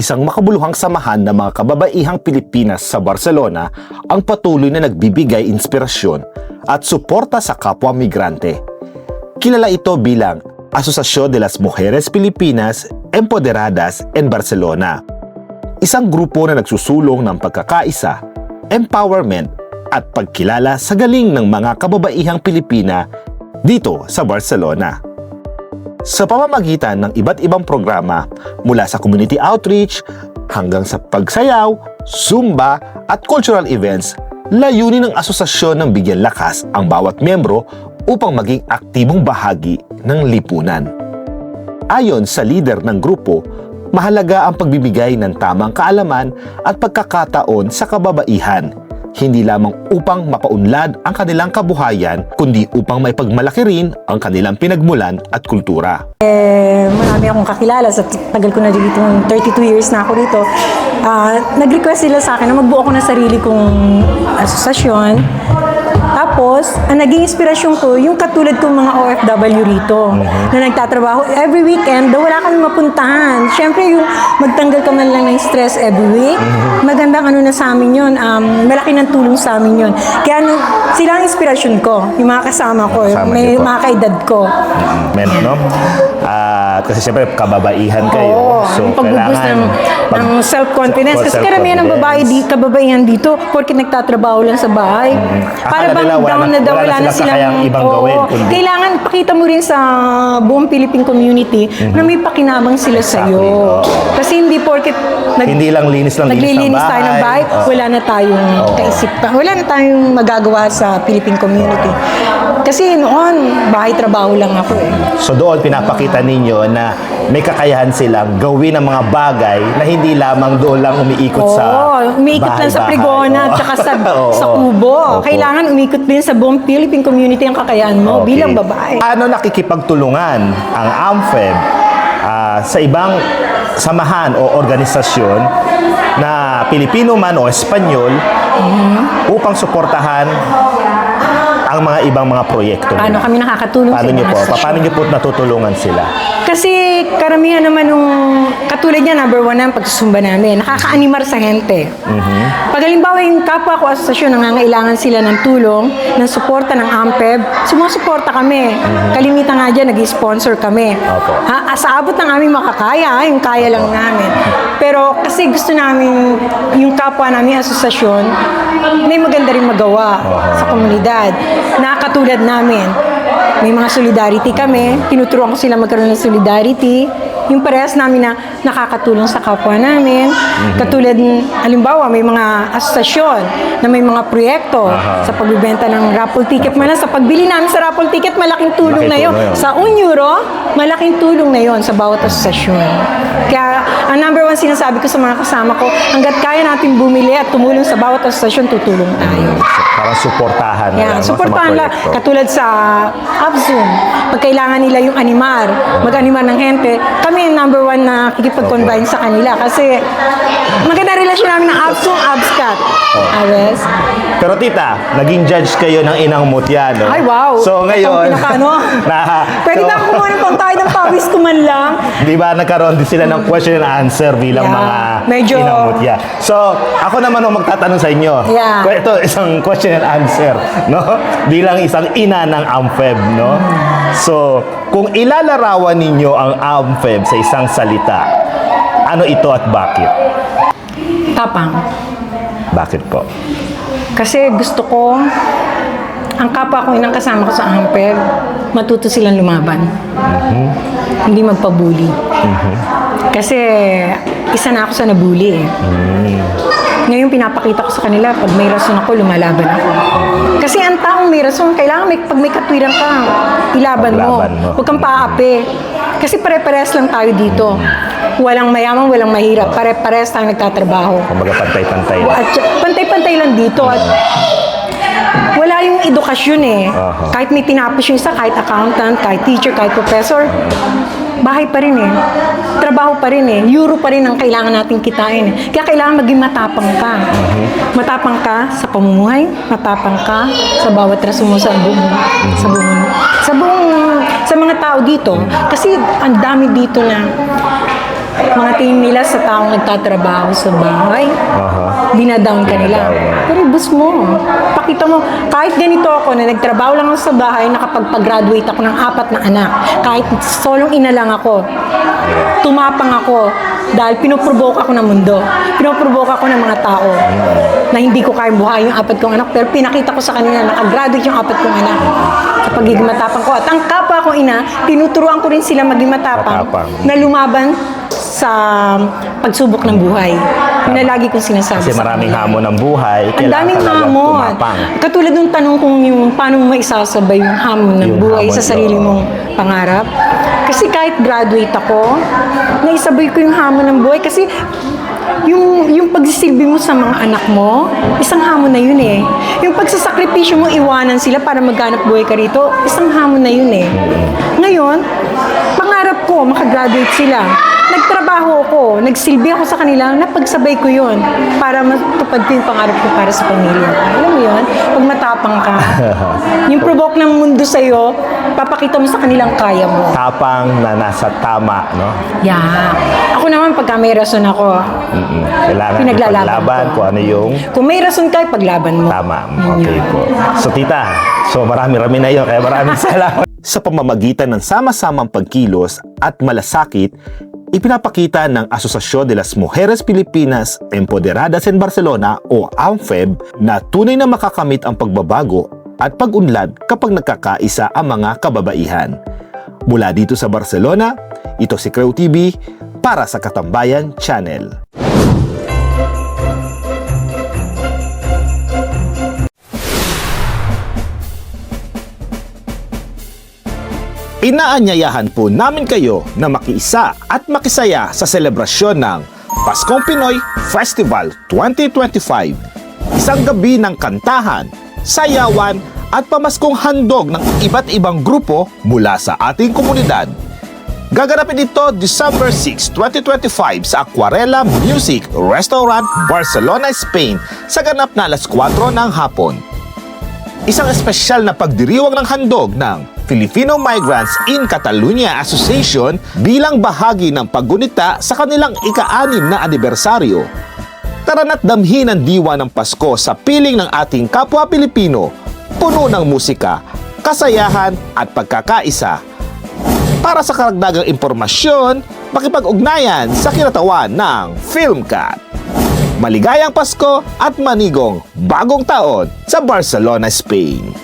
isang makabuluhang samahan ng mga kababaihang Pilipinas sa Barcelona ang patuloy na nagbibigay inspirasyon at suporta sa kapwa migrante. Kilala ito bilang Asociación de las Mujeres Filipinas Empoderadas en Barcelona. Isang grupo na nagsusulong ng pagkakaisa, empowerment at pagkilala sa galing ng mga kababaihang Pilipina dito sa Barcelona. Sa pamamagitan ng iba't ibang programa mula sa community outreach hanggang sa pagsayaw, zumba at cultural events, layunin ng asosasyon ng bigyan lakas ang bawat miyembro upang maging aktibong bahagi ng lipunan. Ayon sa leader ng grupo, mahalaga ang pagbibigay ng tamang kaalaman at pagkakataon sa kababaihan, hindi lamang upang mapaunlad ang kanilang kabuhayan, kundi upang maipagmalaki rin ang kanilang pinagmulan at kultura. Marami akong kakilala, sa tagal ko na dito, 32 years na ako dito. Nag-request sila sa akin na magbuo ako ng sarili kong asosasyon. Tapos, ang naging inspirasyon ko, yung katulad kong mga OFW rito, na nagtatrabaho every weekend, wala kami mapuntahan. Siyempre, yung magtanggal ka man lang ng stress every week, magandang ano na sa amin yun, malaki ng tulong sa amin yun. Kaya sila ang inspirasyon ko, yung mga kasama ko, may mga kaedad ko. No? Kasi siyempre, kababaihan kayo. So, pagbubus ng self-confidence. Kasi karamihan ng kababaihan dito, porque nagtatrabaho lang sa bahay. Para bang down na daw, wala na silang ibang gawin. Kailangan pakita mo rin sa buong Philippine community na may pakinabang sila sa'yo. Kasi hindi porket hindi lang linis naglilinis tayo ng bahay, wala na tayong kaisipan. Wala na tayong magagawa sa Philippine community. Kasi noon, bahay-trabaho lang ako eh. So doon pinapakita ninyo na may kakayahan silang gawin ang mga bagay na hindi lamang doon lang umiikot sa umiikot lang sa Prigona at saka sa Kubo. Kailangan umikot din sa buong Philippine community ang kakayahan mo bilang babae. Paano nakikipagtulungan ang AMFEB sa ibang samahan o organisasyon na Pilipino man o Espanyol upang suportahan ang mga ibang mga proyekto? Paano kami nakakatulong sa mga asosasyon? Paano niyo po natutulungan sila? Kasi karamihan naman nung katulad niya, number one na ang pagsusumba namin. Nakaka-animar sa gente. Pag halimbawa yung kapwa ko asosasyon, nangangailangan sila ng tulong, ng suporta ng AMPEB, sumusuporta kami. Kalimitan nga dyan, nag-sponsor kami. Sa abot ng aming makakaya, yung kaya lang namin. Pero kasi gusto namin, yung kapwa namin asosasyon, may maganda rin magawa sa komunidad. Na katulad namin, may mga solidarity kami, tinuturuan ko sila magkaroon ng solidarity, yung parehas namin na nakakatulong sa kapwa namin. Katulad, halimbawa, may mga asosasyon na may mga proyekto sa pagbibenta ng raffle ticket. Sa pagbili namin sa raffle ticket, malaking tulong na yun. Sa €1, malaking tulong na yun sa bawat asosasyon. Kaya, ang number one sinasabi ko sa mga kasama ko, hanggat kaya natin bumili at tumulong sa bawat asosasyon, tutulong tayo. Para suportahan suportahan lang. Katulad sa Abzoom, pag kailangan nila yung animar, mag-animar ng gente, kami yung number one na kikipag-combine sa kanila. Kasi maganda relasyon namin ng Abzoom, Abscat. Pero tita, naging judge kayo ng Inang Mutya, no? Ay, wow! So ngayon, pwede na ako kumuha ng pangkain ng pawis ko man lang. Di ba nagkaroon din sila ng question and answer bilang mga Inang Mutya. So, ako naman ang magtatanong sa inyo. Ito, isang question and answer, no? Bilang isang ina ng AMFEB, no? So, kung ilalarawan ninyo ang AMFEB sa isang salita, ano ito at bakit? Tapang. Bakit po? Kasi gusto ko, ang kapwa ko inang kasama ko sa AMPEB, matuto silang lumaban. Hindi magpabuli. Kasi isa na ako sa nabuli eh. Ngayon pinapakita ko sa kanila, pag may rason ako, lumalaban ako. Kasi ang taong may rason, kailangan pag may katwiran ka, ilaban mo. Huwag kang paapi. Kasi pare-pares lang tayo dito. Walang mayaman, walang mahirap. Pare-pares tayo nagtatrabaho. Kumbaga pantay-pantay lang. At pantay-pantay lang dito. At wala yung edukasyon eh. Kahit may tinapos yung isa, kahit accountant, kahit teacher, kahit professor, bahay pa rin eh. Trabaho pa rin eh. Euro pa rin ang kailangan natin kitain eh. Kaya kailangan maging matapang ka. Matapang ka sa pamumuhay, matapang ka sa bawat rason mo sa buong sa mga tao dito. Kasi ang dami dito na mga tingin nila sa taong nagtatrabaho sa bahay, dinadown ka nila. Dinadown. Pero bus mo, pakita mo, kahit ganito ako na nagtrabaho lang ako sa bahay, nakapagpag-graduate ako ng 4 na anak, kahit solong ina lang ako, tumapang ako dahil pinoprovoke ako ng mundo. Pinoprovoke ako ng mga tao na hindi ko kayang buhayin yung 4 kong anak, pero pinakita ko sa kanila na nakagraduate yung 4 kong anak sa pagiging matapang ko. At ang kapwa kong ina, tinuturuan ko rin sila maging matapang. Na lumaban sa pagsubok ng buhay. Yun na lagi kong sinasabi. Kasi maraming hamon ng buhay, Ang kailangan daming talagang hamon. tumapang. Katulad ng tanong kong yung paano mo maisasabay yung hamon ng Yung buhay hamon, sa sarili oo. mong pangarap. Kasi kahit graduate ako, naisabay ko yung hamon ng buhay. Kasi yung pagsisilbi mo sa mga anak mo, isang hamon na yun eh. Yung pagsasakripisyo mo, iwanan sila para maghanap buhay ka rito, isang hamon na yun eh. Ngayon, pangarap ko, makagraduate sila. Nagtrabaho ako, nagsilbi ako sa kanila, napagsabay ko yun para matupad ko yung pangarap ko para sa pamilya. Alam mo yun? Pag matapang ka, yung provoke ng mundo sa'yo, papakita mo sa kanilang kaya mo. Tapang na nasa tama, no? Yeah. Ako naman, pagka may rason ako, Kailangan Pinaglalaban ipaglaban ko. kung ano yung kung may rason ka, paglaban mo. tama. Yun Okay yun. po. So tita, marami-rami na yun, kaya maraming salamat. Sa pamamagitan ng sama-samang pagkilos at malasakit, ipinapakita ng Asociación de las Mujeres Filipinas Empoderadas en Barcelona o AMFEB na tunay na makakamit ang pagbabago at pag-unlad kapag nagkakaisa ang mga kababaihan. Mula dito sa Barcelona, ito si Creu TV para sa Katambayan Channel. Inaanyayahan po namin kayo na makiisa at makisaya sa selebrasyon ng Paskong Pinoy Festival 2025. Isang gabi ng kantahan, sayawan at pamaskong handog ng iba't ibang grupo mula sa ating komunidad. Gaganapin ito December 6, 2025 sa Aquarela Music Restaurant, Barcelona, Spain sa ganap na alas 4 ng hapon. Isang espesyal na pagdiriwang ng handog ng Filipino Migrants in Catalonia Association bilang bahagi ng paggunita sa kanilang ika-6 na anibersaryo. Tara na't damhin ang diwa ng Pasko sa piling ng ating kapwa Pilipino, puno ng musika, kasayahan at pagkakaisa. Para sa karagdagang impormasyon, makipag-ugnayan sa kinatawan ng Filmcat. Maligayang Pasko at manigong bagong taon sa Barcelona, Spain.